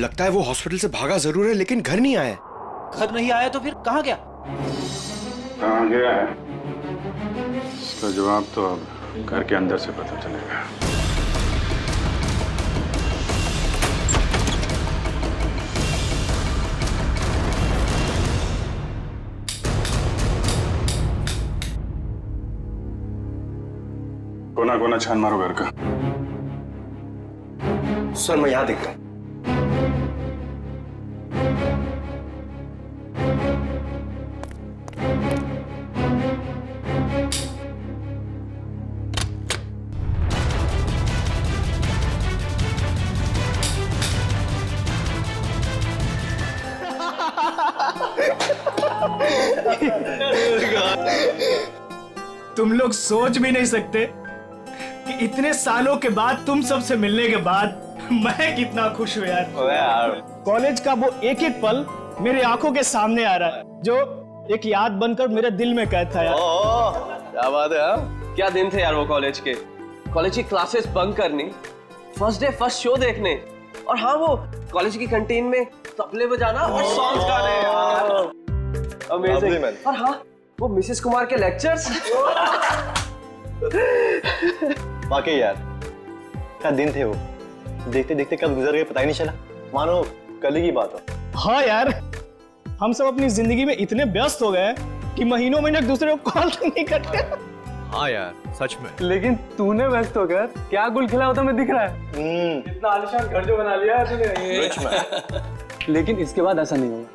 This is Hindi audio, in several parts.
लगता है वो हॉस्पिटल से भागा जरूर है लेकिन घर नहीं आया। घर नहीं आया तो फिर कहाँ गया? कहाँ गया है इसका जवाब तो अब घर के अंदर से पता चलेगा। कोना कोना छान मारो घर का। सर मैं यहाँ देखता हूँ। तुम लोग सोच भी नहीं सकते कि इतने सालों के बाद तुम सबसे मिलने के बाद मैं कितना खुश हूँ यार। कॉलेज का वो एक एक पल मेरी आंखों के सामने आ रहा है जो एक याद बनकर मेरे दिल में कैद था यार। क्या बात है। हाँ? क्या दिन थे यार वो कॉलेज के। कॉलेज की क्लासेस बंक करनी, फर्स्ट डे फर्स्ट शो देखने, और हाँ वो कॉलेज की कैंटीन में तबले बजाना और सॉन्ग्स गाने यार। अमेजिंग। और हाँ वो मिसेस कुमार के लेक्चर्स। वाकई यार क्या दिन थे वो। देखते देखते कब गुजर गए पता ही नहीं चला, मानो कल ही की बात हो। हाँ यार, हम सब अपनी जिंदगी में इतने व्यस्त हो गए कि महीनों महीने एक दूसरे को कॉल तक नहीं करते। हाँ यार सच में। लेकिन तूने व्यस्त होकर क्या गुल खिला होता मैं दिख रहा है। इतना आलीशान घर जो बना लिया है तूने। लेकिन इसके बाद ऐसा नहीं होगा।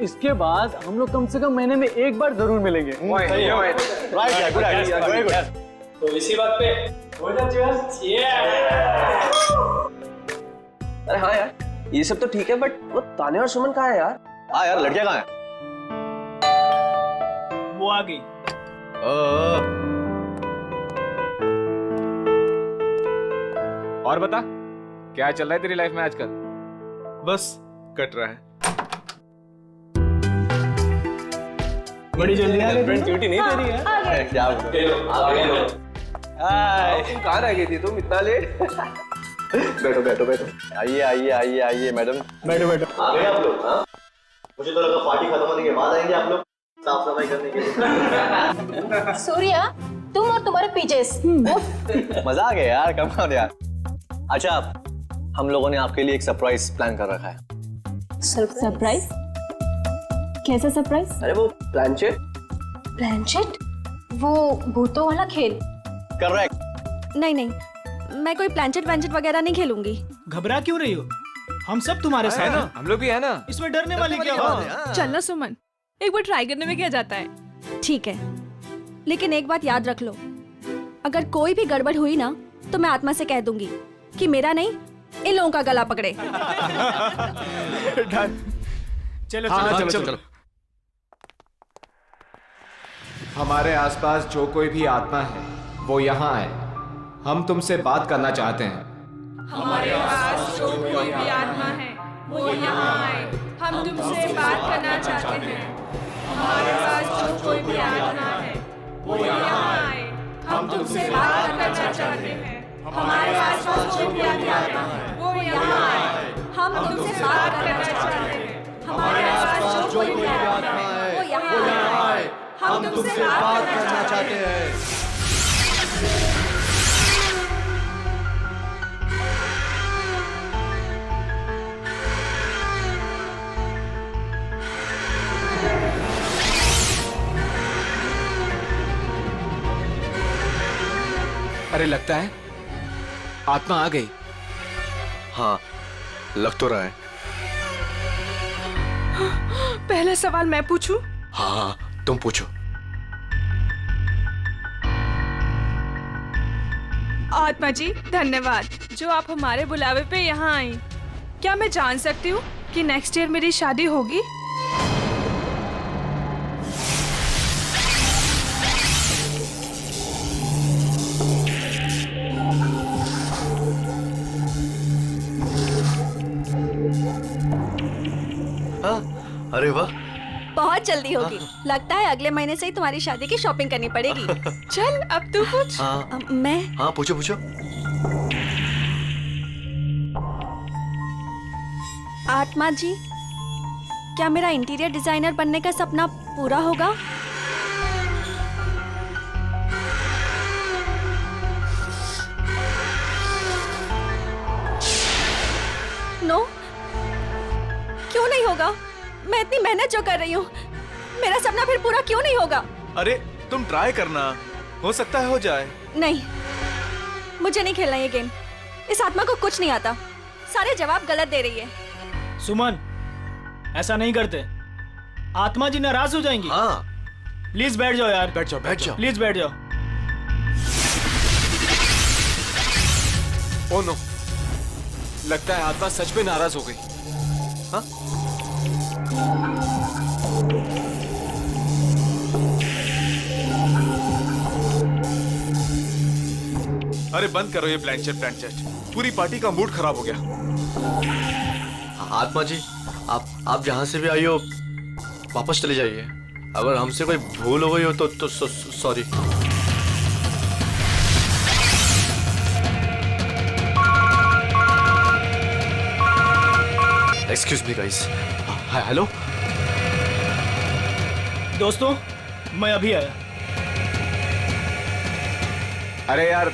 इसके बाद हम लोग कम से कम महीने में एक बार जरूर मिलेंगे। Right, good idea, very good. तो इसी बात पे हो जा चीयर्स। अरे हाँ यार ये सब तो ठीक है, बट वो तान्या और सुमन कहाँ है यार? हाँ यार लड़कियां कहाँ हैं? वो आ गई। और बता क्या चल रहा है तेरी लाइफ में आजकल? बस कट रहा है। बड़ी जल्दी आ रही फ्रेंड ड्यूटी नहीं दे रही है। क्या हाय तुम कहाँ रह गई थी तुम इतना लेट? बैठो बैठो बैठो। आइए आइए आइए आइए मैडम। बैठो बैठो। आ गए आप लोग? हाँ मुझे तो लगा पार्टी खत्म होने के बाद आएंगे आप लोग साफ सफाई करने के लिए। सूर्या तुम और तुम्हारे पीजेस। मजा आ गया यार, कम ऑन यार। अच्छा हम लोगों ने आपके लिए एक सरप्राइज प्लान कर रखा है। सरप्राइज? कैसा सरप्राइज? अरे वो प्लानचेट। प्लानचेट? वो भूतों वाला खेल? करेक्ट। नहीं नहीं, मैं कोई प्लानचेट वैनचेट वगैरह नहीं खेलूंगी। घबरा क्यों रही हो? हम सब तुम्हारे साथ हैं। हम लोग भी है ना। इसमें डरने वाली क्या बात है? चलना सुमन, एक बार ट्राई करने में क्या जाता है। ठीक है, लेकिन एक बात याद रख लो, अगर कोई भी गड़बड़ हुई ना तो मैं आत्मा से कह दूंगी कि मेरा नहीं इन लोगों का गला पकड़े। चलो चलो चलो। हमारे आसपास जो कोई भी आत्मा है वो यहाँ आए, हम तुमसे बात करना चाहते हैं। हमारे पास जो कोई भी आत्मा है वो यहाँ आए, हम तुमसे बात करना चाहते हैं। हमारे पास जो कोई भी आत्मा है वो यहाँ आए, हम तुमसे बात करना चाहते हैं। हमारे पास जो कोई भी आत्मा है वो यहाँ आए, हम तुमसे बात करना चाहते हैं। हमारे पास जो कोई भी आत्मा है वो यहाँ आए, हम तुमसे बात करना चाहते हैं। अरे लगता है आत्मा आ गई। हाँ लग तो रहा है। पहला सवाल मैं पूछूं? हाँ तुम पूछो। आत्मा जी धन्यवाद जो आप हमारे बुलावे पे यहाँ आई। क्या मैं जान सकती हूँ कि नेक्स्ट ईयर मेरी शादी होगी? अरे वाह, बहुत जल्दी होगी। लगता है अगले महीने से ही तुम्हारी शादी की शॉपिंग करनी पड़ेगी। चल अब तू पूछ। हाँ मैं हाँ पूछो पूछो। आत्मा जी, क्या मेरा इंटीरियर डिजाइनर बनने का सपना पूरा होगा? नो, क्यों नहीं होगा? मैं इतनी मेहनत जो कर रही हूँ, मेरा सपना फिर पूरा क्यों नहीं होगा? अरे तुम ट्राई करना, हो सकता है हो जाए। नहीं, मुझे नहीं खेलना ये गेम। इस आत्मा को कुछ नहीं आता, सारे जवाब गलत दे रही है। सुमन, ऐसा नहीं करते, आत्मा जी नाराज हो जाएंगी। हाँ प्लीज बैठ जाओ यार, बैठ जाओ। प्लीज बैठ जाओ। ओ नो, लगता है आत्मा सच में नाराज हो गई। हाँ? अरे बंद करो ये प्लानचेट। पूरी पार्टी का मूड खराब हो गया। आत्मा जी, आप जहां से भी आई हो वापस चले जाइए। अगर हमसे कोई भूल हो गई हो तो sorry. Excuse me guys. Hello दोस्तों, मैं अभी आया। अरे यार,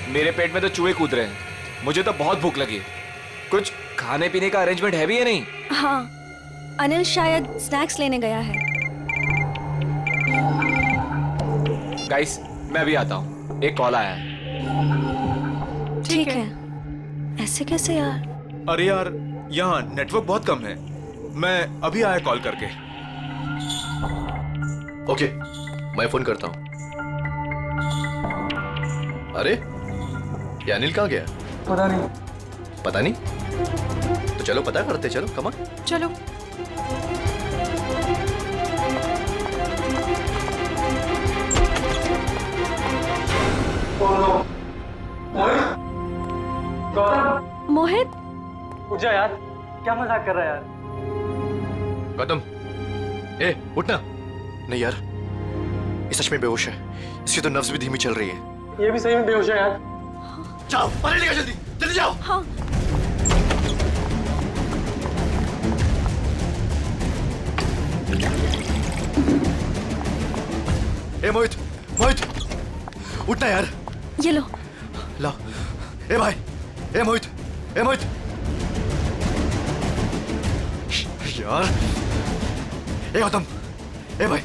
मेरे पेट में तो चूहे कूद रहे हैं। मुझे तो बहुत भूख लगी है। कुछ खाने पीने का अरेंजमेंट है भी या नहीं? हाँ, अनिल शायद स्नैक्स लेने गया है। गाइस, मैं अभी आता हूँ, एक कॉल आया है। ठीक है। ऐसे कैसे यार? अरे यार, यहाँ नेटवर्क बहुत कम है। मैं अभी आया कॉल करके। ओके, मैं फोन करता हूँ। अरे ये अनिल कहाँ गया? पता नहीं। तो चलो पता करते, चलो कम ऑन। चलो। मोहित, उठ जा यार, क्या मजाक कर रहा है यार? गौतम, ए उठना। नहीं यार, ये सच में बेहोश है। इसकी तो नब्ज भी धीमी चल रही है। ये भी सही में बेहोश है यार। जाओ, पानी लेकर जल्दी जल्दी जाओ। हाँ। ए मोहित, उठना यार। ये लो। ला। ए भाई, ए मोहित। यार, ए गौतम, ए भाई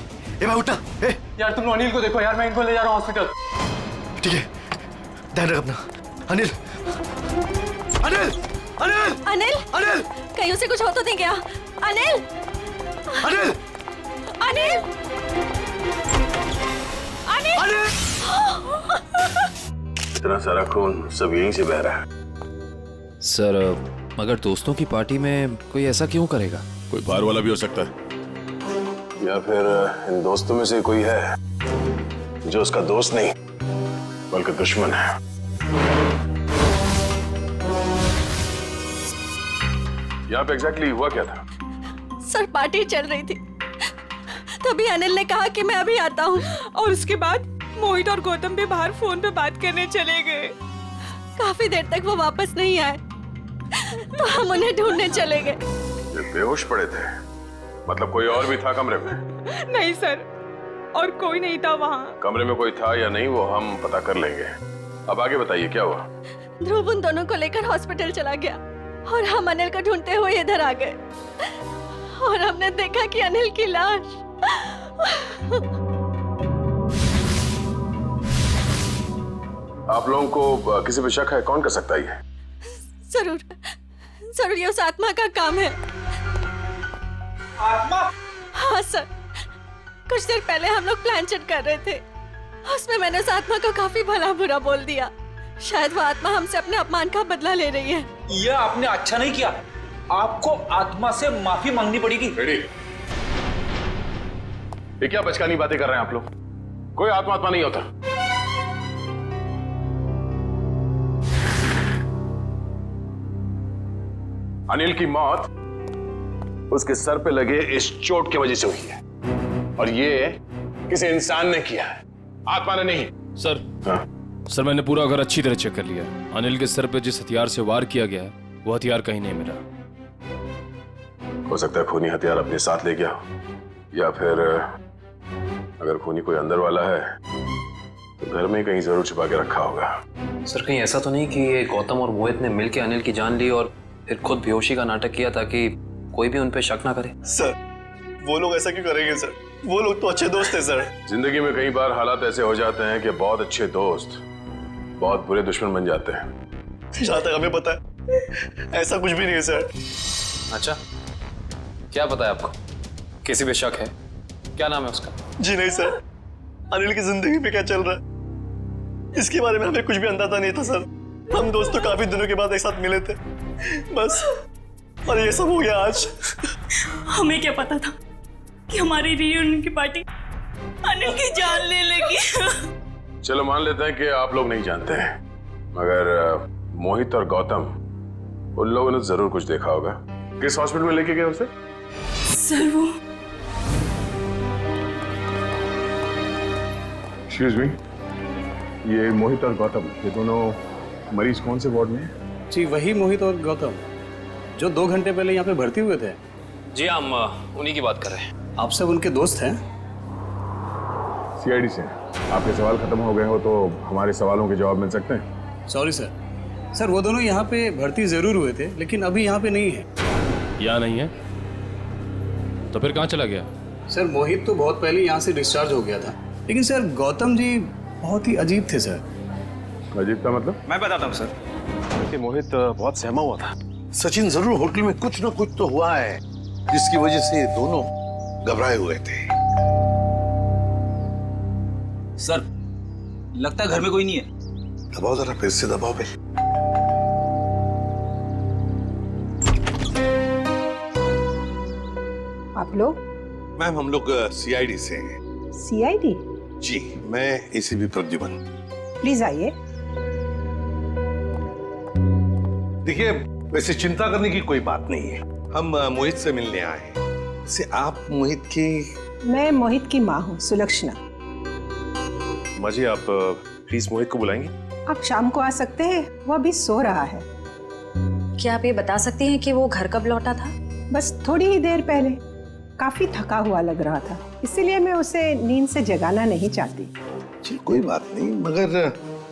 उठना। ए यार तुम अनिल को देखो यार, मैं इनको ले जा रहा हूँ हॉस्पिटल। ठीक है, ध्यान रख अपना। अनिल। कहीं उसे कुछ हो तो नहीं गया? अनिल। इतना सारा खून सब यहीं से बह रहा है। सर, मगर दोस्तों की पार्टी में कोई ऐसा क्यों करेगा? कोई बाहर वाला भी हो सकता है, या फिर इन दोस्तों में से कोई है जो उसका दोस्त नहीं बल्कि दुश्मन है। यहाँ पे एग्जैक्टली हुआ क्या था? सर, पार्टी चल रही थी, तभी अनिल ने कहा कि मैं अभी आता हूँ, और उसके बाद मोहित और गौतम भी बाहर फोन पे बात करने चले गए। काफी देर तक वो वापस नहीं आए, तो हम उन्हें ढूंढने चले गए। ये बेहोश पड़े थे, मतलब कोई और भी था कमरे में? नहीं सर, और कोई नहीं था वहाँ। कमरे में कोई था या नहीं वो हम पता कर लेंगे। अब आगे बताइए क्या हुआ? ध्रुव उन दोनों को लेकर हॉस्पिटल चला गया, और हम अनिल को ढूंढते हुए इधर आ गए, और हमने देखा कि अनिल की लाश। आप लोगों को किसी पे शक है? कौन कर सकता है ये? जरूर ये उस आत्मा का काम है। आत्मा? हाँ सर, कुछ देर पहले हम लोग प्लानचेट कर रहे थे, उसमें मैंने उस आत्मा को काफी भला बुरा बोल दिया। शायद वो आत्मा हमसे अपने अपमान का बदला ले रही है। ये आपने अच्छा नहीं किया, आपको आत्मा से माफी मांगनी पड़ेगी। रेडी? ये क्या बचकानी बातें कर रहे हैं आप लोग? कोई आत्मा नहीं होता। अनिल की मौत उसके सर पे लगे इस चोट की वजह से हुई है, और ये किसी इंसान ने किया है, आत्मा ने नहीं। सर, हाँ? सर मैंने पूरा घर अच्छी तरह चेक कर लिया। अनिल के सर पे जिस हथियार से वार किया गया वो हथियार कहीं नहीं मिला। हो सकता है खूनी हथियार अपने साथ ले गया हो, या फिर अगर खूनी कोई अंदर वाला है तो घर में कहीं जरूर छिपा के रखा होगा। सर कहीं ऐसा तो नहीं कि ये गौतम और मोहित ने मिलकर अनिल की जान ली और फिर खुद बेहोशी का नाटक किया ताकि कोई भी उन पे शक ना करे? सर वो लोग ऐसा क्यों करेंगे सर? वो लोग तो अच्छे दोस्त हैं सर। जिंदगी में कई बार हालात ऐसे हो जाते हैं कि बहुत अच्छे दोस्त बहुत बुरे दुश्मन बन जाते हैं। जहाँ तक हमें पता है ऐसा कुछ भी नहीं है सर। अच्छा, क्या पता है आपको? किसी पे शक है? क्या नाम है उसका? जी नहीं सर, अनिल की जिंदगी पे क्या चल रहा है इसके बारे में हमें कुछ भी अंदाजा नहीं था सर। हम दोस्त तो काफी दिनों के बाद एक साथ मिले थे बस, और ये सब हो गया आज। हमें क्या पता था कि हमारी रियूनियन की पार्टी अनिल की जान ले लेगी। चलो मान लेते हैं कि आप लोग नहीं जानते हैं, मगर मोहित और गौतम उन लोगों ने जरूर कुछ देखा होगा। किस हॉस्पिटल में लेके गए उसे? सर वो एक्सक्यूज मी, ये मोहित और गौतम ये दोनों मरीज कौन से वार्ड में हैं? जी वही मोहित और गौतम जो 2 घंटे पहले यहाँ पे भर्ती हुए थे। जी हम उन्हीं की बात कर रहे हैं। आप सब उनके दोस्त हैं? सीआईडी से। आपके सवाल खत्म हो गए हो तो हमारे सवालों के जवाब मिल सकते हैं? Sorry sir. सर वो दोनों यहाँ पे भर्ती जरूर हुए थे लेकिन अभी यहाँ पे नहीं है। यहाँ नहीं है तो फिर कहाँ चला गया? सर मोहित तो बहुत पहले यहाँ से डिस्चार्ज हो गया था, लेकिन सर गौतम जी बहुत ही अजीब थे सर। अजीब का मतलब? मैं बताता हूँ सर। देखिए मोहित बहुत सहमा हुआ था। सचिन जरूर होटल में कुछ ना कुछ तो हुआ है जिसकी वजह से दोनों घबराए हुए थे। सर लगता है घर में कोई नहीं है। दबाओ जरा, फिर से दबाओ पे। आप लोग? मैम हम लोग सीआईडी से हैं। सीआईडी? जी, मैं एसीपी प्रद्युमन। प्लीज आइए। देखिए वैसे चिंता करने की कोई बात नहीं है, हम मोहित से मिलने आए हैं। से आप मोहित की? मैं मोहित की माँ हूँ, सुलक्षणा। माँ जी आप प्लीज मोहित को बुलाएंगे? आप शाम को आ सकते हैं, वो अभी सो रहा है। क्या आप ये बता सकती हैं कि वो घर कब लौटा था? बस थोड़ी ही देर पहले। काफी थका हुआ लग रहा था, इसीलिए मैं उसे नींद से जगाना नहीं चाहती। जी कोई बात नहीं, मगर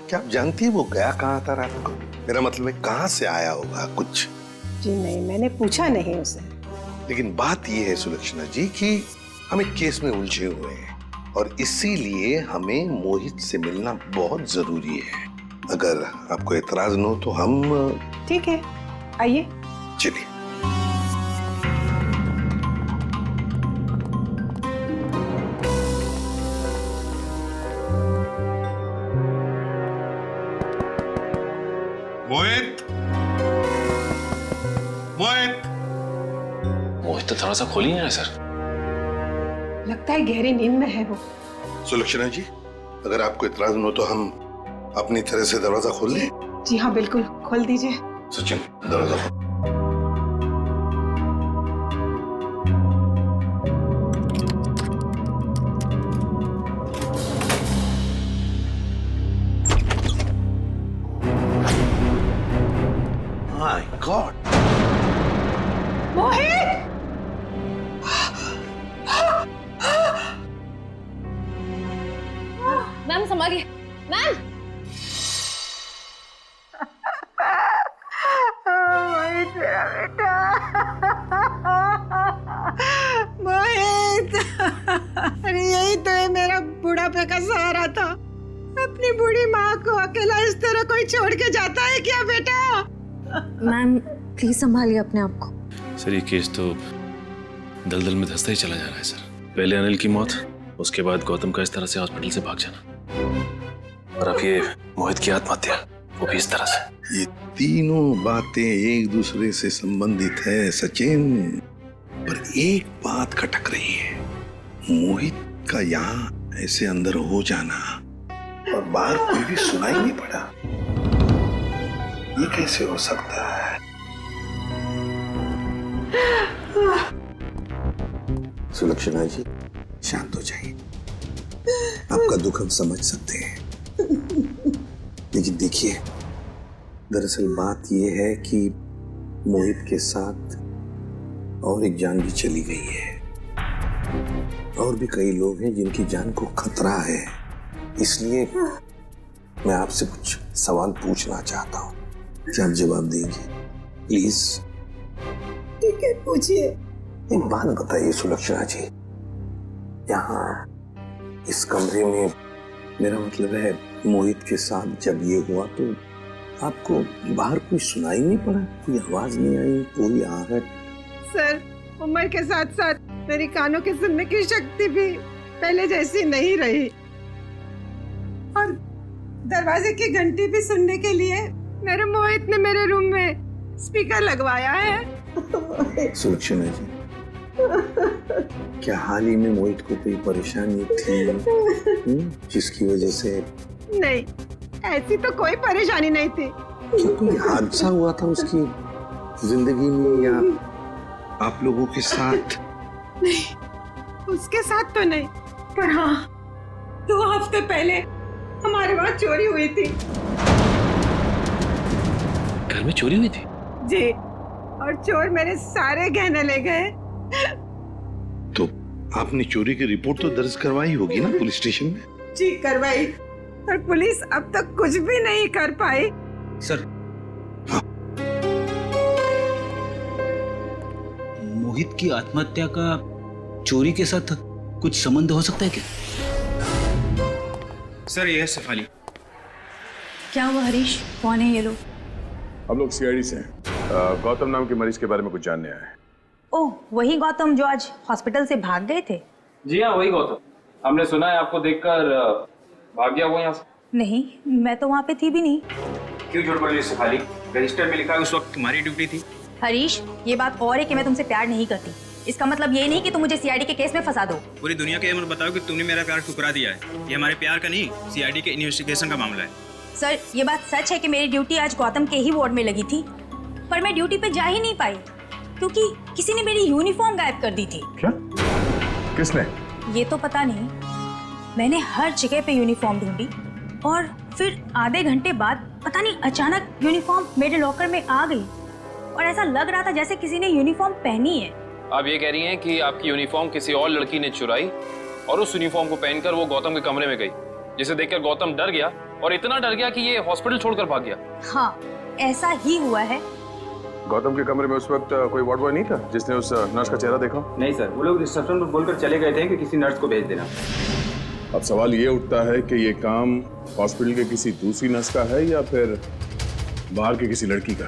क्या आप जानती है वो गया कहाँ था रात को? मेरा मतलब है कहाँ से आया होगा कुछ? जी नहीं, मैंने पूछा नहीं उसे। लेकिन बात ये है सुलक्षणा जी कि हम एक केस में उलझे हुए हैं और इसीलिए हमें मोहित से मिलना बहुत जरूरी है। अगर आपको एतराज न हो तो हम। ठीक है, आइए। चलिए। मोहित, मोहित, मोहित तो दरवाजा खोल ही नहीं रहा सर। लगता है गहरी नींद में है वो। सुलक्षणा जी अगर आपको इतराज न हो तो हम अपनी तरह से दरवाजा खोल लें? जी हाँ बिल्कुल, खोल दीजिए। सचिन दरवाजा खोल। My God! मोहित! मैम संभालिए, मैम। मोहित मेरा बेटा। मोहित, अरे यही तो है मेरा बुढ़ापे का सहारा था। अपनी बूढ़ी माँ को अकेला इस तरह कोई छोड़ के जाता है क्या बेटा? मैम प्लीज संभालिए अपने आप को। सर ये केस तो दलदल में धंसता ही चला जा रहा है सर। पहले अनिल की मौत, उसके बाद गौतम का इस तरह से हॉस्पिटल से भाग जाना, और अब ये मोहित की आत्महत्या, वो भी इस तरह से। ये तीनों बातें एक दूसरे से संबंधित है सचिन, पर एक बात खटक रही है। मोहित का यहाँ ऐसे अंदर हो जाना और बाहर कोई भी सुनाई नहीं पड़ा, ये कैसे हो सकता है? सुलक्षणा जी शांत हो जाइए, आपका दुख हम समझ सकते हैं, लेकिन देखिए दरअसल बात यह है कि मोहित के साथ और एक जान भी चली गई है। और भी कई लोग हैं जिनकी जान को खतरा है। इसलिए मैं आपसे कुछ सवाल पूछना चाहता हूँ, क्या आप जवाब देंगे प्लीज? ठीक है, पूछिए। एक बात बताइए सुलक्षणा जी, यहाँ इस कमरे में, मेरा मतलब है मोहित के साथ जब ये हुआ तो आपको बाहर कोई सुनाई नहीं पड़ा? कोई आवाज नहीं आई, कोई आहट? सर, उम्र के साथ साथ मेरी कानों की सुनने की शक्ति भी पहले जैसी नहीं रही, और दरवाजे की घंटी भी सुनने के लिए मेरे मोहित ने मेरे रूम में स्पीकर लगवाया है। सुलक्षणा जी, क्या हाल ही में मोहित को कोई परेशानी थी जिसकी वजह से? नहीं, ऐसी तो कोई परेशानी नहीं थी। क्या कोई हादसा हुआ था उसकी जिंदगी में या आप लोगों के साथ? नहीं, उसके साथ तो नहीं, पर हाँ 2 हफ्ते पहले हमारे वहाँ चोरी हुई थी। घर में चोरी हुई थी? जी, और चोर मेरे सारे गहने ले गए। तो आपने चोरी की रिपोर्ट तो दर्ज करवाई होगी ना पुलिस स्टेशन में? जी करवाई, पर पुलिस अब तक कुछ भी नहीं कर पाई। सर, मोहित की आत्महत्या का चोरी के साथ कुछ संबंध हो सकता है क्या? सर, ये है सफाली। क्या हुआ हरीश? कौन है ये लोग? हम लोग सीआईडी से हैं। गौतम नाम के मरीज के बारे में कुछ जानने आए हैं। ओह, वही गौतम जो आज हॉस्पिटल से भाग गए थे? जी हाँ, वही गौतम। हमने सुना है आपको देखकर भाग गया वो यहाँ से। नहीं, मैं तो वहाँ पे थी भी नहीं। क्यों झूठ बोल रही है सफाली? रजिस्टर में लिखा है उस वक्त तुम्हारी ड्यूटी थी। हरीश, ये बात और है कि मैं तुमसे प्यार नहीं करती। इसका मतलब ये नहीं कि तुम मुझे सीआईडी के केस में फंसा दो। पूरी दुनिया को ये मत बताओ कि तुमने मेरा प्यार ठुकरा दिया है। ये हमारे प्यार का नहीं, सीआईडी के इन्वेस्टिगेशन का मामला है। सर, ये बात सच है कि मेरी ड्यूटी आज गौतम के ही वार्ड में लगी थी, पर मैं ड्यूटी पे जा ही नहीं पाई क्योंकि किसी ने मेरी यूनिफॉर्म गायब कर दी थी। क्या? किसने? ये तो पता नहीं। मैंने हर जगह पे यूनिफॉर्म ढूंढी और फिर आधे घंटे बाद पता नहीं अचानक यूनिफॉर्म मेरे लॉकर में आ गई और ऐसा लग रहा था जैसे किसी ने यूनिफॉर्म पहनी है। आप ये कह रही हैं कि आपकी यूनिफॉर्म किसी और लड़की ने चुराई और उस यूनिफॉर्म को पहनकर वो गौतम के कमरे में गई, जिसे देखकर गौतम डर गया और इतना डर गया कि ये हॉस्पिटल छोड़कर भाग गया। हाँ, ऐसा ही हुआ है। गौतम के कमरे में उस वक्त कोई वार्ड बॉय नहीं था जिसने उस नर्स का चेहरा देखा? नहीं सर, वो लोग रिसेप्शन पर बोलकर चले गए थे कि किसी नर्स को भेज देना। अब सवाल ये उठता है कि ये काम हॉस्पिटल के किसी दूसरी नर्स का है या फिर बाहर की किसी लड़की का?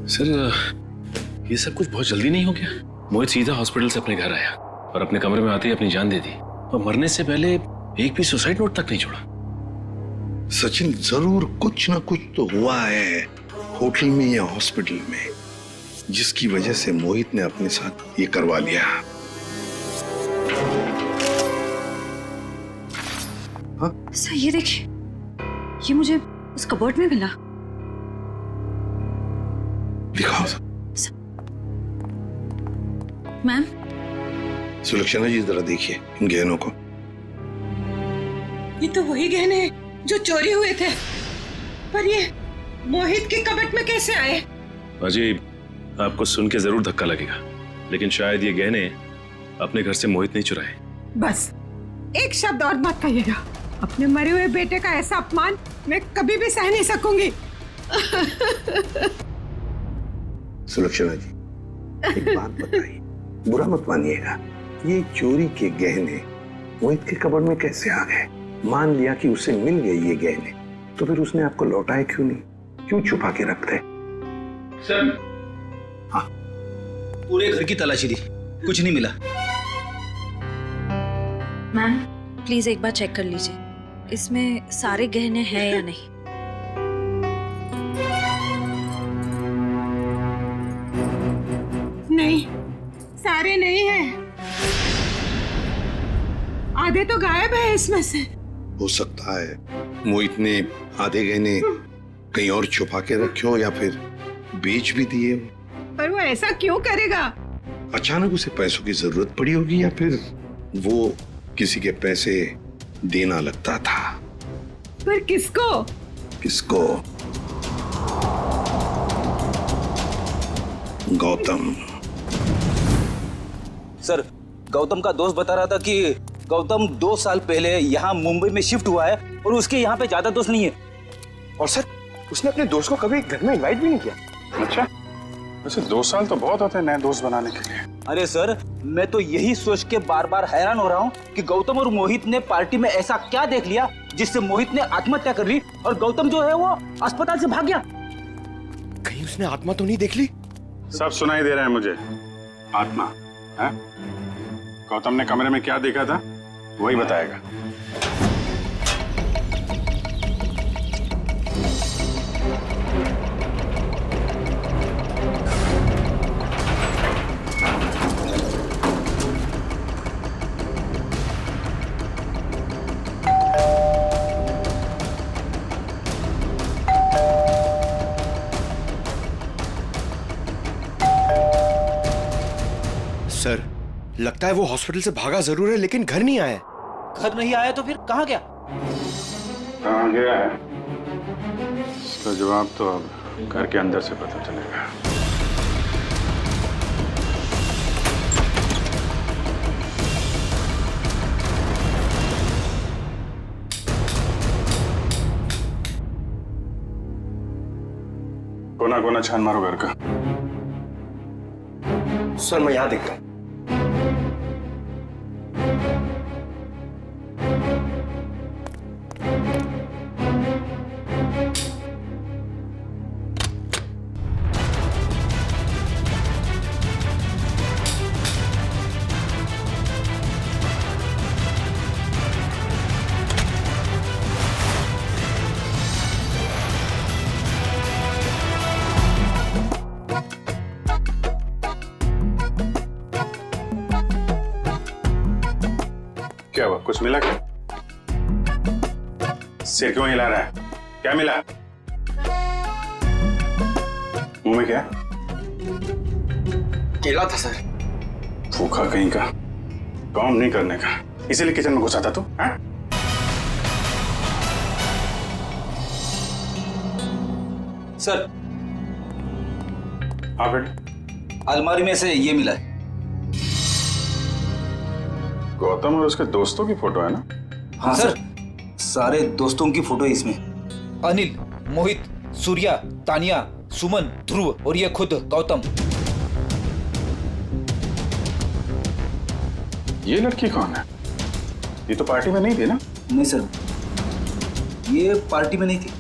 सर, ये सब कुछ बहुत जल्दी नहीं हो गया? मोहित सीधा हॉस्पिटल से अपने घर आया और अपने कमरे में आते ही अपनी जान दे दी और मरने से पहले एक भी सुसाइड नोट तक नहीं छोड़ा। सचिन, जरूर कुछ ना कुछ तो हुआ है होटल में या हॉस्पिटल में जिसकी वजह से मोहित ने अपने साथ ये करवा लिया। हाँ? सर, ये देखिए, ये मुझे उस कबर्ड में मिला। दिखाओ। मैम। सुलक्षणा जी, जरा देखिए इन गहनों को। ये तो वही गहने जो चोरी हुए थे, पर ये मोहित के कबर्ड में कैसे आए? अजीब, आपको सुन के जरूर धक्का लगेगा, लेकिन शायद ये गहने अपने घर से मोहित नहीं चुराए। बस एक शब्द और मत कहिएगा। अपने मरे हुए बेटे का ऐसा अपमान मैं कभी भी सह नहीं सकूंगी। सुलक्षणा जी, एक बात बताइए, बुरा मत मानिएगा, ये चोरी के गहने मोहित के कबर्ड में कैसे आ गए? मान लिया कि उसे मिल गए ये गहने, तो फिर उसने आपको लौटाए क्यों नहीं? क्यों छुपा के रखते? सर, हाँ, पूरे घर की तलाशी दी, कुछ नहीं मिला। मैम, प्लीज एक बार चेक कर लीजिए, इसमें सारे गहने हैं या नहीं। नहीं, सारे नहीं हैं। आधे तो गायब है इसमें से। हो सकता है मोहित ने आधे गहने कहीं और छुपा के रखे हो या फिर बेच भी दिए। पर वो ऐसा क्यों करेगा? अचानक उसे पैसों की जरूरत पड़ी होगी, या फिर वो किसी के पैसे देना लगता था। पर वो ऐसा क्यों करेगा? अचानक उसे पैसों की जरूरत पड़ी होगी, या फिर वो किसी के पैसे देना लगता था। अचानक उसे पैसों की जरूरत पड़ी होगी, या फिर वो किसी के पैसे देना लगता था। पर किसको? किसको? गौतम। सर, गौतम का दोस्त बता रहा था कि गौतम 2 साल पहले यहाँ मुंबई में शिफ्ट हुआ है और उसके यहाँ पे ज्यादा दोस्त नहीं है। और सर, उसने अपने दोस्त को कभी घर में इनवाइट भी नहीं किया। अच्छा, वैसे 2 साल तो बहुत होते हैं नए दोस्त बनाने के लिए। अरे सर, मैं तो यही सोच के बार बार हैरान हो रहा हूँ कि गौतम और मोहित ने पार्टी में ऐसा क्या देख लिया जिससे मोहित ने आत्महत्या कर ली और गौतम जो है वो अस्पताल से भाग गया। कहीं उसने आत्मा तो नहीं देख ली? सब सुनाई दे रहा है मुझे। आत्मा है? गौतम ने कमरे में क्या देखा था वही बताएगा। सर, लगता है वो हॉस्पिटल से भागा जरूर है लेकिन घर नहीं आया। घर नहीं आया तो फिर कहाँ गया? कहाँ गया है इसका जवाब तो अब घर के अंदर से पता चलेगा। कोना कोना छान मारो घर का। सर, मैं यहाँ देखता हूँ। क्या हुआ? कुछ मिला क्या? सिर क्यों हिला रहा है? क्या मिला? मुंह में क्या? केला था सर। भूखा कहीं का, काम नहीं करने का, इसीलिए किचन में घुसा था तू? हाँ? सर, हाँ बेटे। अलमारी में से ये मिला है। गौतम और उसके दोस्तों की फोटो है ना? हाँ सर, सारे दोस्तों की फोटो है इसमें। अनिल, मोहित, सूर्या, तानिया, सुमन, ध्रुव और ये खुद गौतम। ये लड़की कौन है? ये तो पार्टी में नहीं थी ना? नहीं सर, ये पार्टी में नहीं थी।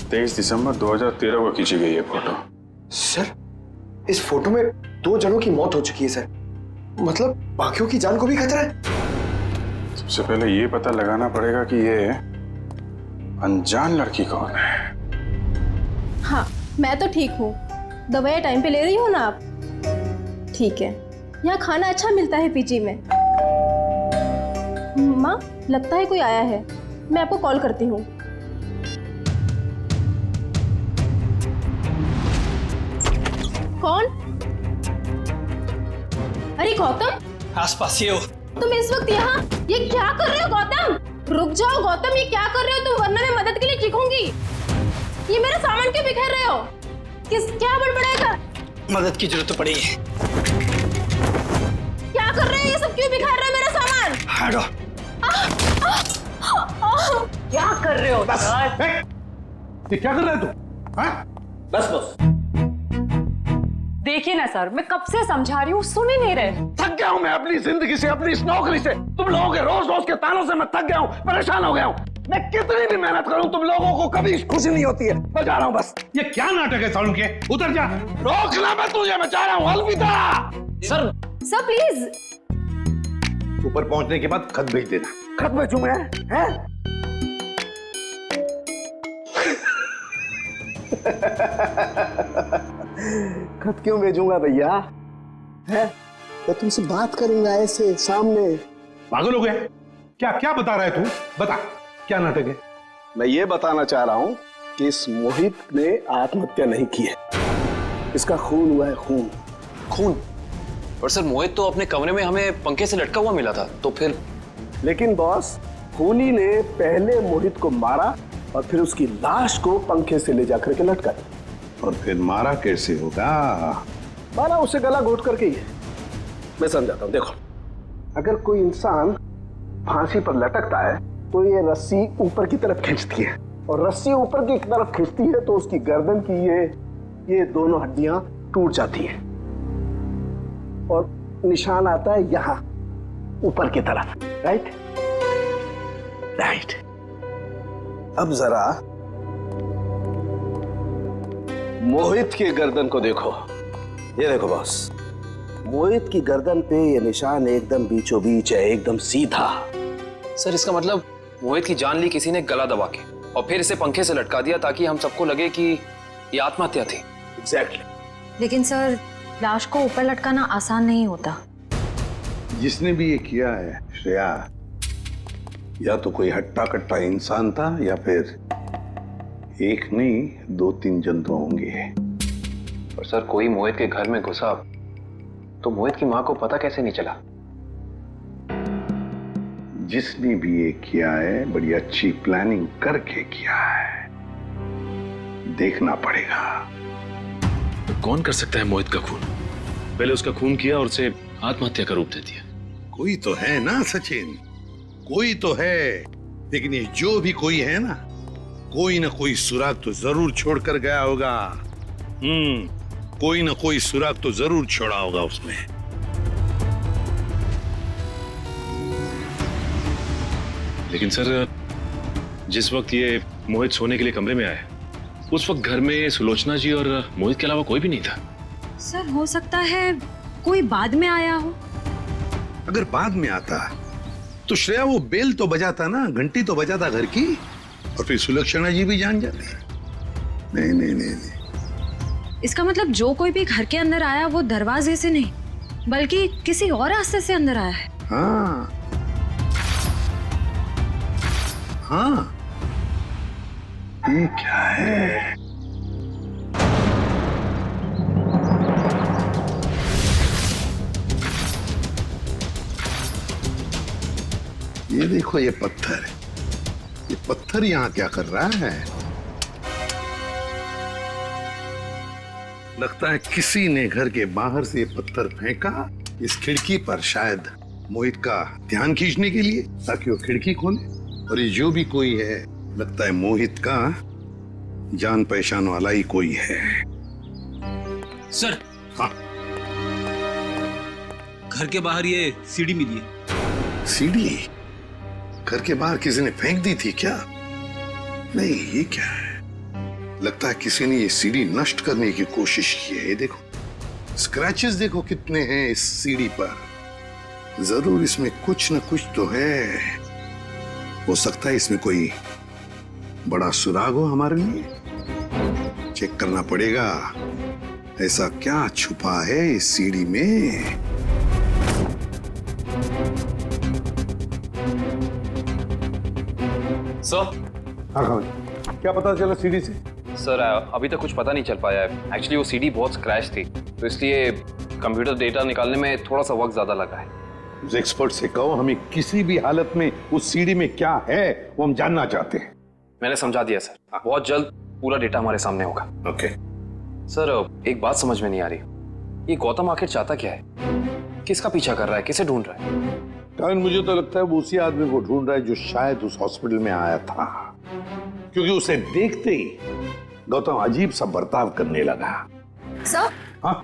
23 दिसंबर 2013 को खींची गई है फोटो। सर, इस फोटो में 2 जनों की मौत हो चुकी है सर। मतलब बाकियों की जान को भी खतरा है। सबसे पहले ये पता लगाना पड़ेगा कि ये अनजान लड़की कौन है। हाँ, मैं तो ठीक हूँ। दवाइयाँ टाइम पे ले रही हो ना आप? ठीक है। यहाँ खाना अच्छा मिलता है पीजी में। माँ, लगता है कोई आया है। मैं आपको कॉल करती हूँ। कौन? अरे गौतम, आसपास ही हो। तुम इस वक्त यहाँ ये क्या कर रहे हो गौतम? रुक जाओ गौतम, ये क्या कर रहे हो तुम? वरना मैं मदद के लिए चीखूंगी। ये मेरा सामान क्यों बिखेर रहे हो? क्या बड़बड़ाएगा? मदद की जरूरत पड़ी है। क्या कर रहे हो? ये सब क्यों बिखेर रहे हो मेरा सामान? हटो। क्या कर रहे हो? बस। ये क्या कर रहा है तू? हाँ? बस बस। देखिए ना सर, मैं कब से समझा रही हूँ, सुन ही नहीं रहे। थक गया हूँ मैं अपनी जिंदगी से, अपनी इस नौकरी से। तुम लोगों के रोज रोज के तानों से मैं थक गया हूँ, परेशान हो गया हूँ। मैं कितनी भी मेहनत करूँ तुम लोगों को कभी खुशी नहीं होती है। मैं जा रहा हूँ बस। ये क्या नाटक है सालू के? उतर जा। रोकना मैं तुझे, मैं जा रहा हूँ। अलविदा। Sir please. ऊपर पहुंचने के बाद खत भेज देना। खत भेजूं मैं? हैं? खत क्यों भेजूंगा भैया? है? मैं तुमसे बात करूंगा ऐसे सामने। पागल हो गया? क्या क्या बता रहा है तू? बता, क्या नाटक है? मैं ये बताना चाह रहा हूं कि इस मोहित ने आत्महत्या नहीं की है। इसका खून हुआ है, खून। खून? पर सर, मोहित तो अपने कमरे में हमें पंखे से लटका हुआ मिला था, तो फिर? लेकिन बॉस, खूनी ने पहले मोहित को मारा और फिर उसकी लाश को पंखे से ले जाकर के लटका दिया। और फिर मारा कैसे होगा? मारा उसे गला घोट करके ही है। मैं समझाता हूँ, देखो, अगर कोई इंसान फांसी पर लटकता है तो ये रस्सी ऊपर की तरफ खींचती है, और रस्सी ऊपर की तरफ खींचती है तो उसकी गर्दन की ये दोनों हड्डियां टूट जाती हैं और निशान आता है यहां ऊपर की तरफ। Right right. अब जरा मोहित की गर्दन को देखो। ये देखो बॉस, मोहित की गर्दन पे ये निशान एकदम बीचों बीच है, एकदम सीधा। सर इसका मतलब मोहित की जान ली किसी ने गला दबा के और फिर इसे पंखे से लटका दिया ताकि हम सबको लगे कि ये आत्महत्या थी। एग्जैक्टली। लेकिन सर, लाश को ऊपर लटकाना आसान नहीं होता। जिसने भी ये किया है श्रेया, या तो कोई हट्टा कट्टा इंसान था या फिर एक नहीं 2-3 जंतु होंगे। और सर कोई मोहित के घर में घुसा तो मोहित की मां को पता कैसे नहीं चला? जिसने भी ये किया है बड़ी अच्छी प्लानिंग करके किया है, देखना पड़ेगा। तो कौन कर सकता है मोहित का खून? पहले उसका खून किया और उसे आत्महत्या का रूप दे दिया। कोई तो है ना सचिन, कोई तो है। लेकिन ये जो भी कोई है ना कोई सुराग तो जरूर छोड़कर गया होगा। कोई ना कोई सुराग तो जरूर छोड़ा होगा उसने। लेकिन सर, जिस वक्त ये मोहित सोने के लिए कमरे में आया, उस वक्त घर में सुलोचना जी और मोहित के अलावा कोई भी नहीं था। सर हो सकता है कोई बाद में आया हो। अगर बाद में आता तो श्रेया वो बेल तो बजाता ना, घंटी तो बजाता घर की, और फिर सुलक्षणा जी भी जान जाती। नहीं नहीं नहीं नहीं। इसका मतलब जो कोई भी घर के अंदर आया वो दरवाजे से नहीं बल्कि किसी और रास्ते से अंदर आया है। हाँ हाँ, ये क्या है? ये देखो, ये पत्थर यहां क्या कर रहा है? लगता है किसी ने घर के बाहर से ये पत्थर फेंका इस खिड़की पर, शायद मोहित का ध्यान खींचने के लिए, ताकि वो खिड़की खोले। और ये जो भी कोई है, लगता है मोहित का जान पहचान वाला ही कोई है। सर, हाँ, घर के बाहर ये सीढ़ी मिली है। सीढ़ी घर के बाहर किसी ने फेंक दी थी क्या? नहीं, ये क्या है? लगता है किसी ने ये सीढ़ी नष्ट करने की कोशिश की है। ये देखो, स्क्रैचेस देखो कितने हैं इस सीढ़ी पर। जरूर इसमें कुछ न कुछ तो है। हो सकता है इसमें कोई बड़ा सुराग हो हमारे लिए। चेक करना पड़ेगा, ऐसा क्या छुपा है इस सीढ़ी में। सर, हाँ, क्या पता चला सीढ़ी से? सर अभी तक कुछ पता नहीं चल पाया है। एक्चुअली वो सीढ़ी बहुत स्क्रैच थी, तो इसलिए कंप्यूटर डेटा निकालने में थोड़ा सा वक्त ज्यादा लगा है। उस एक्सपर्ट से कहो, हमें किसी भी हालत में उस सीढ़ी में क्या है वो हम जानना चाहते हैं। मैंने समझा दिया सर, बहुत जल्द पूरा डेटा हमारे सामने होगा। ओके सर, एक बात समझ में नहीं आ रही, ये गौतम आखिर चाहता क्या है? किसका पीछा कर रहा है? किसे ढूंढ रहा है? कारण मुझे तो लगता है वो उसी आदमी को ढूंढ रहा है जो शायद उस हॉस्पिटल में आया था, क्योंकि उसे देखते ही गौतम अजीब सा बर्ताव करने लगा। सर, हाँ?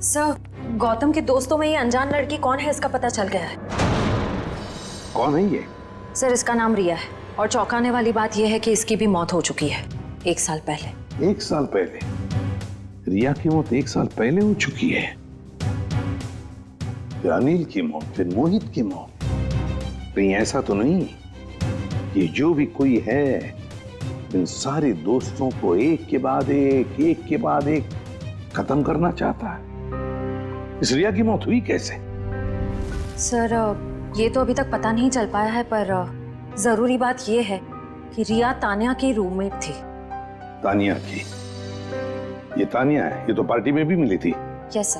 सर, गौतम के दोस्तों में ये अनजान लड़की कौन है इसका पता चल गया है। कौन है ये? सर, इसका नाम रिया है और चौंकाने वाली बात यह है कि इसकी भी मौत हो चुकी है 1 साल पहले। 1 साल पहले? रिया की मौत 1 साल पहले हो चुकी है। फिर अनिल की मौत, फिर मोहित की मौत। कहीं ऐसा तो नहीं ये जो भी कोई है इन सारे दोस्तों को एक के बाद एक खत्म करना चाहता है? इस रिया की मौत हुई कैसे? सर, ये तो अभी तक पता नहीं चल पाया है, पर जरूरी बात यह है कि रिया तानिया की रूममेट थी। तानिया की? ये तानिया है, ये तो पार्टी में भी मिली थी। Yes sir.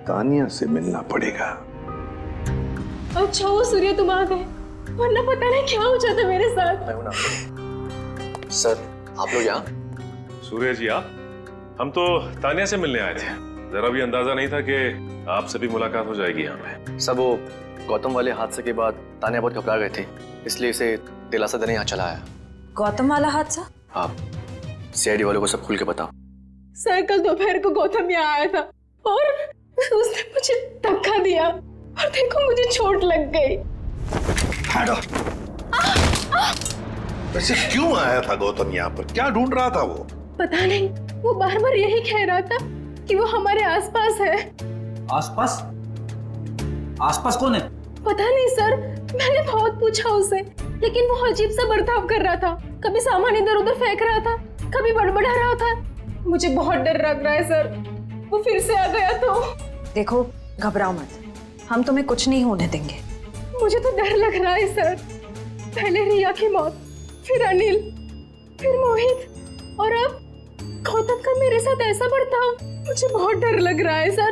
तानिया से मिलना पड़ेगा। अच्छा वो सूर्य, तुम आ गए। वरना पता नहीं क्या हो जाता मेरे साथ। सर आप लोग यहाँ? सूर्य जी आप? हम तो तानिया से मिलने आए थे। जरा भी अंदाजा नहीं था कि आपसे भी मुलाकात हो जाएगी यहाँ पे। सब वो गौतम वाले हादसे के बाद तानिया बहुत घबरा गए थे, इसलिए इसे दिलासा देने यहाँ चला आया। गौतम वाला हादसा? आप सीआईडी वालों को सब खुल के बताओ। सर कल दोपहर को गौतम यहाँ आया था और उसने मुझे धक्का दिया और देखो मुझे चोट लग गई। वैसे क्यों आया था गौतम यहाँ पर? क्या ढूंढ रहा था वो? पता नहीं, वो बार बार यही कह रहा था कि वो हमारे आसपास है। आसपास? आसपास कौन है? पता नहीं सर, मैंने बहुत पूछा उसे, लेकिन वो अजीब सा बर्ताव कर रहा था। कभी सामान इधर उधर फेंक रहा था, कभी बड़बड़ा रहा था। मुझे बहुत डर लग रहा है सर, वो फिर से आ गया तो। देखो घबराओ मत, हम तुम्हें कुछ नहीं होने देंगे। मुझे तो डर लग रहा है सर। पहले रिया की मौत, फिर अनिल, फिर मोहित और अब गौतम का मेरे साथ ऐसा बर्ताव। मुझे बहुत डर लग रहा है सर।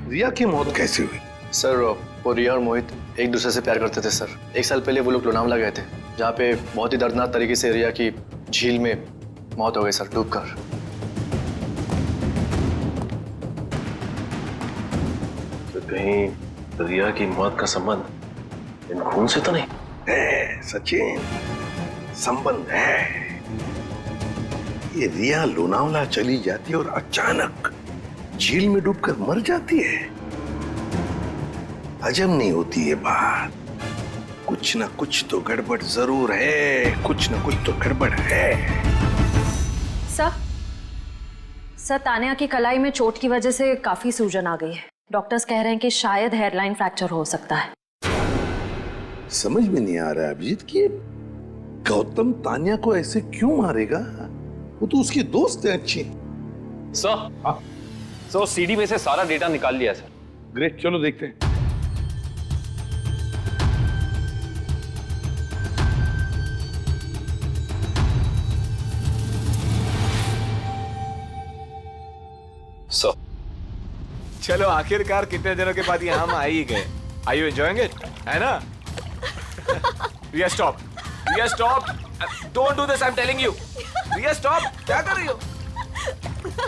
रिया की मौत कैसे हुई? सर वो रिया और मोहित एक दूसरे से प्यार करते थे सर। 1 साल पहले वो लोग लोनावला गए थे, जहाँ पे बहुत ही दर्दनाक तरीके से रिया की झील में मौत हो गई सर, डूबकर। तो कहीं रिया की मौत का संबंध इन खून से तो नहीं है? सचिन, संबंध है। ये रिया लोनावला चली जाती है और अचानक झील में डूबकर मर जाती है। हजम नहीं होती ये बात। कुछ ना कुछ तो गड़बड़ जरूर है, कुछ ना कुछ तो गड़बड़ है। सर तानिया की कलाई में चोट की वजह से काफी सूजन आ गई है। डॉक्टर्स कह रहे हैं कि शायद हेयरलाइन फ्रैक्चर हो सकता है। समझ में नहीं आ रहा है अभिजीत कि गौतम तानिया को ऐसे क्यों मारेगा? वो तो उसकी दोस्त है अच्छी। सर सीडी में से सारा डेटा निकाल लिया सर। ग्रेट, चलो देखते हैं। चलो आखिरकार कितने दिनों के बाद यहाँ हम आ ही गए। Are you enjoying it? है ना? Riya stop. Riya stop. Don't do this. I'm telling you. Riya stop. क्या कर रही हो?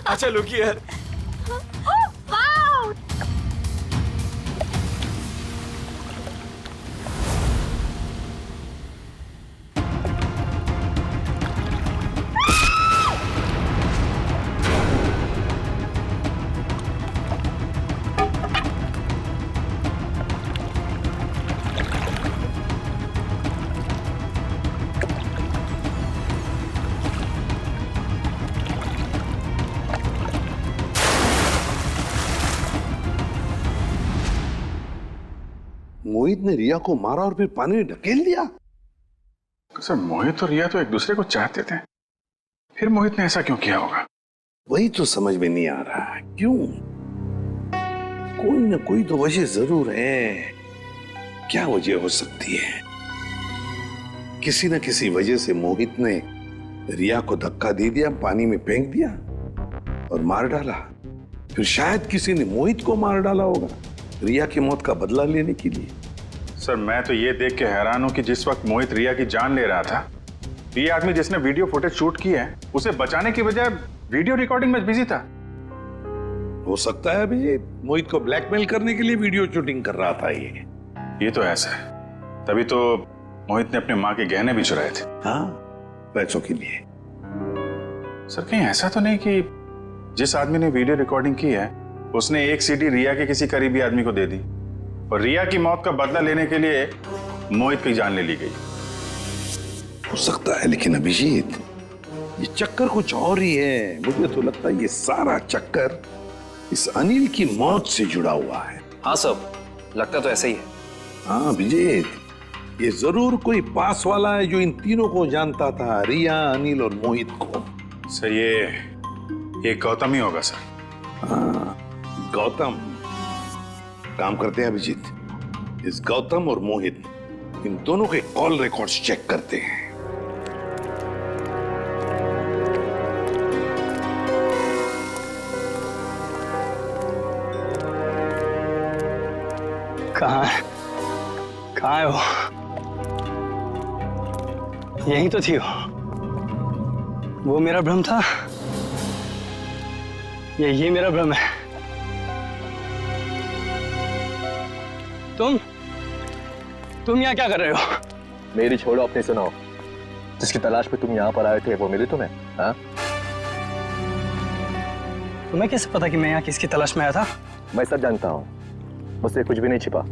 अच्छा look here. मोहित ने रिया को मारा और फिर पानी में ढकेल दिया। सर मोहित और रिया तो एक दूसरे को चाहते थे, फिर मोहित ने ऐसा क्यों किया होगा? वही तो समझ में नहीं आ रहा। क्यों? कोई ना कोई तो वजह जरूर है। क्या वजह हो सकती है? किसी ना किसी वजह से मोहित ने रिया को धक्का दे दिया, पानी में फेंक दिया और मार डाला। फिर शायद किसी ने मोहित को मार डाला होगा रिया की मौत का बदला लेने के लिए। सर मैं तो ये देख के हैरान हूं कि जिस वक्त मोहित रिया की जान ले रहा था, ये आदमी जिसने वीडियो फुटेज शूट की है उसे बचाने की बजाय वीडियो रिकॉर्डिंग में बिजी था। हो सकता है अभी मोहित को ब्लैकमेल करने के लिए वीडियो शूटिंग कर रहा था ये तो ऐसा है, तभी तो मोहित ने अपने माँ के गहने भी चुराए थे। हाँ, पैसों के लिए। सर कहीं ऐसा तो नहीं कि जिस आदमी ने वीडियो रिकॉर्डिंग की है उसने एक सीडी रिया के किसी करीबी आदमी को दे दी और रिया की मौत का बदला लेने के लिए मोहित की जान ले ली गई? हो सकता है, लेकिन अभिजीत ये चक्कर कुछ और ही है। मुझे तो लगता है ये सारा चक्कर इस अनिल की मौत से जुड़ा हुआ है। हाँ सब लगता तो ऐसा ही है। हाँ अभिजीत, ये जरूर कोई पास वाला है जो इन तीनों को जानता था, रिया, अनिल और मोहित को। सर ये गौतम ही होगा सर। हाँ गौतम। काम करते हैं अभिजीत, इस गौतम और मोहित इन दोनों के कॉल रिकॉर्ड्स चेक करते हैं। कहाँ है? कहाँ है वो? यही तो थी वो मेरा भ्रम था या ये मेरा भ्रम है? तुम यहाँ क्या कर रहे हो? मेरी छोड़ो, अपनी सुनाओ। जिसकी तलाश में तुम यहाँ पर आए थे वो मिली तुम्हें? हाँ? तुम्हें कैसे पता कि मैं यहाँ किसकी तलाश में आया था? मैं सब जानता हूँ, मुझसे कुछ भी नहीं छिपा।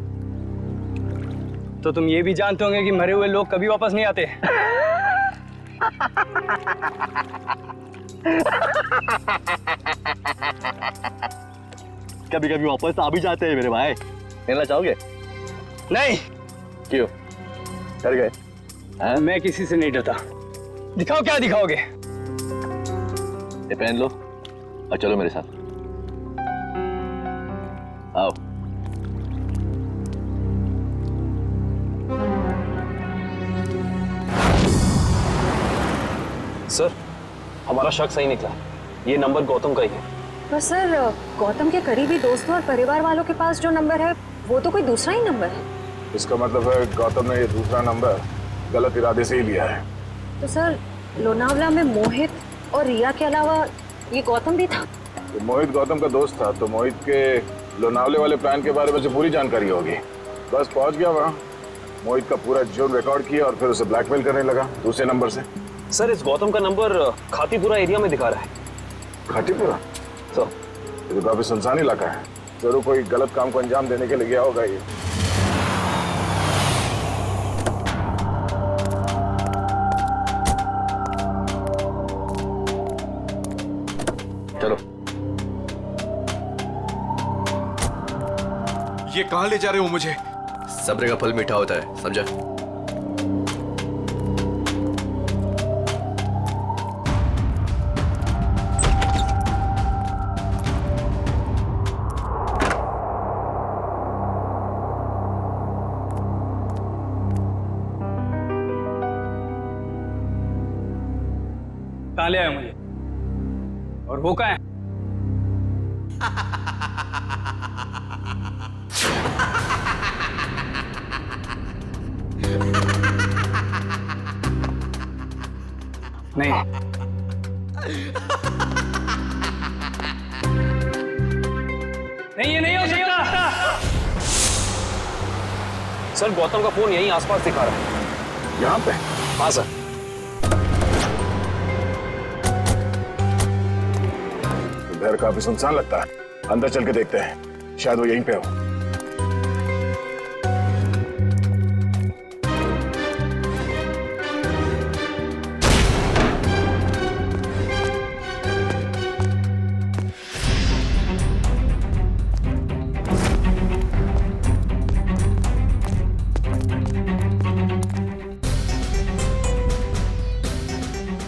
तो तुम ये भी जानते होंगे कि मरे हुए लोग कभी वापस नहीं आते। कभी कभी वापस आ भी जाते हैं मेरे भाई। मिलना चाहोगे? नहीं। क्यों? डर गए? मैं किसी से नहीं डरता। दिखाओ क्या दिखाओगे? ये पहन लो और चलो मेरे साथ। आओ। सर, हमारा शक सही निकला। ये नंबर गौतम का ही है। पर सर, गौतम के करीबी दोस्तों और परिवार वालों के पास जो नंबर है वो तो कोई दूसरा ही नंबर है। इसका मतलब है गौतम ने ये दूसरा नंबर गलत इरादे से ही लिया है। तो सर, लोनावला में मोहित और रिया के अलावा ये गौतम भी था। तो मोहित गौतम का दोस्त था, तो मोहित के लोनावले वाले प्लान के बारे में से पूरी जानकारी होगी। बस पहुंच गया वहाँ, मोहित का पूरा जोन रिकॉर्ड किया और फिर उसे ब्लैकमेल करने लगा दूसरे नंबर से। सर, इस गौतम का नंबर खातीपुरा एरिया में दिखा रहा है। खातीपुरा? तो ये तो काफी सुनसान इलाका है। जरूर कोई गलत काम को अंजाम देने के लिए गया होगा ये। चलो। ये कहां ले जा रहे हो मुझे? सब्र का फल मीठा होता है, समझा? कहाँ ले आए मुझे? और वो कहाँ है? नहीं। नहीं, ये नहीं हो सकता। सर, गौतम का फोन यहीं आसपास दिखा रहा है। यहाँ पे? हाँ सर। घर काफी सुनसान लगता है, अंदर चल के देखते हैं, शायद वो यहीं पे हो।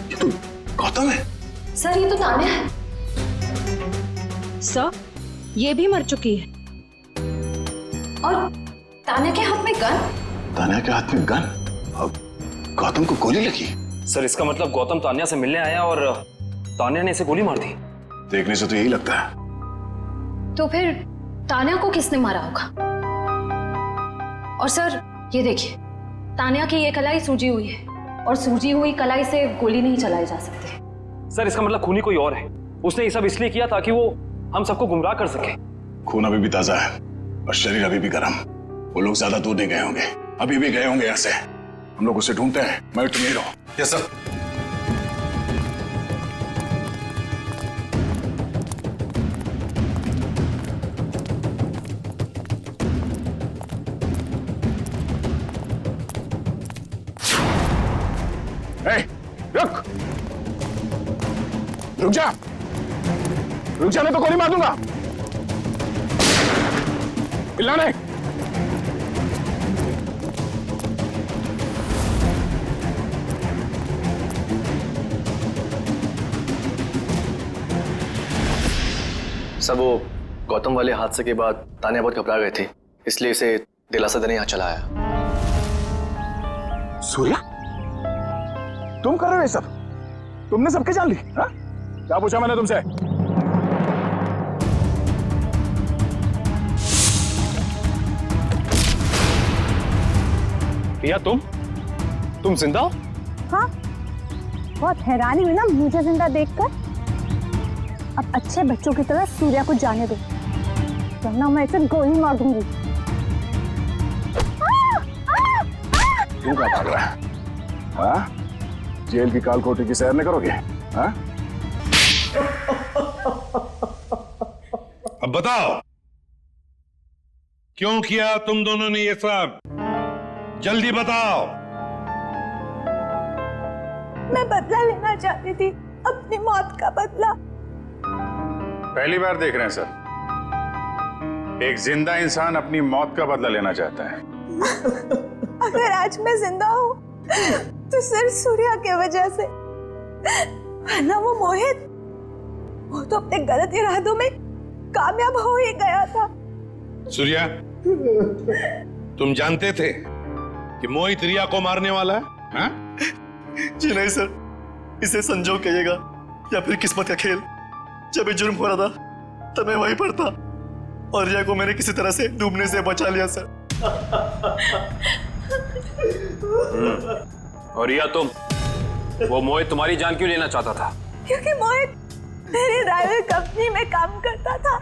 ये तो गौतम है। सर, ये तो तान्या है। सर, ये भी मर चुकी है। और तान्या के हाथ में गन। तान्या के हाथ में गन? अब गौतम को गोली लगी? सर, इसका मतलब गौतम तान्या से मिलने आया और तान्या ने इसे गोली मार दी। देखने से तो यही लगता है। तो फिर तान्या को किसने मारा होगा? और सर, ये देखिए, तान्या की ये कलाई सूजी हुई है और सूजी हुई कलाई से गोली नहीं चलाई जा सकती। सर, इसका मतलब खूनी कोई और है। उसने ये सब इसलिए किया ताकि वो हम सबको गुमराह कर सके। खून अभी भी ताजा है और शरीर अभी भी गर्म। वो लोग ज्यादा दूर नहीं गए होंगे, अभी भी गए होंगे यहाँ से। हम लोग उसे ढूंढते हैं। मैं तुम ही रहो। Yes sir. रुक रुक जा, रुक जा, मैं तो गोली मार दूंगा। चिल्लाने। सब वो गौतम वाले हादसे के बाद तान्या बहुत घबरा गए थे, इसलिए इसे दिलासा देने यहाँ चला आया। सूर्या, तुम कर रहे हो ये सब? तुमने सबके जान ली? हाँ? क्या पूछा मैंने तुमसे? रिया तुम जिंदा हो? हाँ, बहुत हैरानी हुई ना मुझे जिंदा देखकर। अब अच्छे बच्चों की तरह सूर्या को जाने दो, वरना मैं इसे गोली मार दूंगी। क्यों क्या भाग रहा है? हाँ? जेल की कालकोठी की सैर नहीं करोगे? हाँ? अब बताओ, क्यों किया तुम दोनों ने ये सब? जल्दी बताओ। मैं बदला लेना चाहती थी, अपनी मौत का बदला। पहली बार देख रहे हैं सर, एक जिंदा इंसान अपनी मौत का बदला लेना चाहता है। अगर आज मैं जिंदा हूँ तो सिर्फ सूर्या की वजह से, वरना वो मोहित, वो तो अपने गलत इरादों में कामयाब हो ही गया था। सूर्या, तुम जानते थे कि मोहित रिया को मारने वाला है? हाँ? जी नहीं सर, इसे संजोग कहिएगा या फिर किस्मत का खेल। जब ये जुर्म हो रहा था तब मैं वहीं पर था और रिया को मैंने किसी तरह से डूबने से बचा लिया सर। और रिया वो मोहित तुम्हारी जान क्यों लेना चाहता था? क्योंकि मोहित मेरी ड्राइवर कंपनी में काम करता था।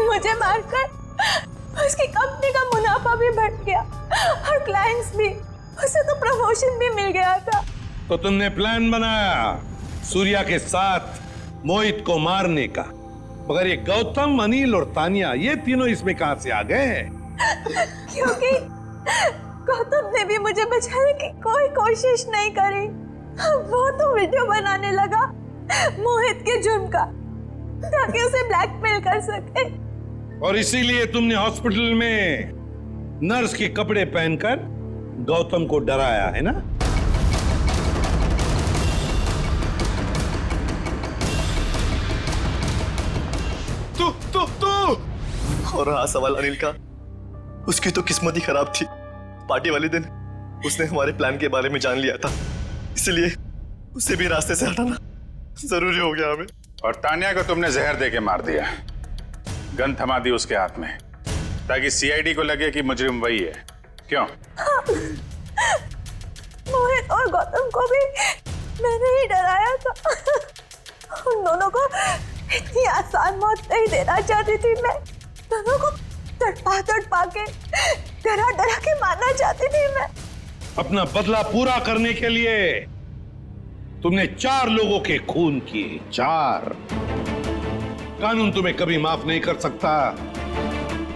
मुझे मारकर उसकी कंपनी का मुनाफा भी बढ़ गया और क्लाइंट्स भी, उसे तो प्रमोशन भी मिल गया था। तो तुमने प्लान बनाया सूर्या के साथ मोहित को मारने का, मगर ये गौतम, अनिल और तानिया, ये तीनों इसमें कहां से आ गए? क्योंकि गौतम ने भी मुझे बचाने की कोई कोशिश नहीं करी। वो तो वीडियो बनाने लगा मोहित के जुर्म का, ताकि उसे ब्लैकमेल कर सके। और इसीलिए तुमने हॉस्पिटल में नर्स के कपड़े पहनकर गौतम को डराया, है ना? तू और हाँ, सवाल अनिल का, उसकी तो किस्मत ही खराब थी। पार्टी वाले दिन उसने हमारे प्लान के बारे में जान लिया था, इसलिए उसे भी रास्ते से हटाना जरूरी हो गया हमें। और तानिया को तुमने जहर देके मार दिया, गन थमा दी उसके हाथ में, ताकि सीआईडी को लगे कि मुजरिम वही है। क्यों? मोहित और गौतम को भी मैंने ही डराया था। उन दोनों को इतनी आसान मौत नहीं देना चाहती थी मैं। दोनों को तड़पा के, डरा के मारना चाहती थी मैं। अपना बदला पूरा करने के लिए तुमने 4 लोगों के खून किए, 4। कानून तुम्हें कभी माफ नहीं कर सकता।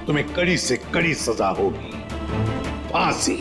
तुम्हें कड़ी से कड़ी सजा होगी, फांसी।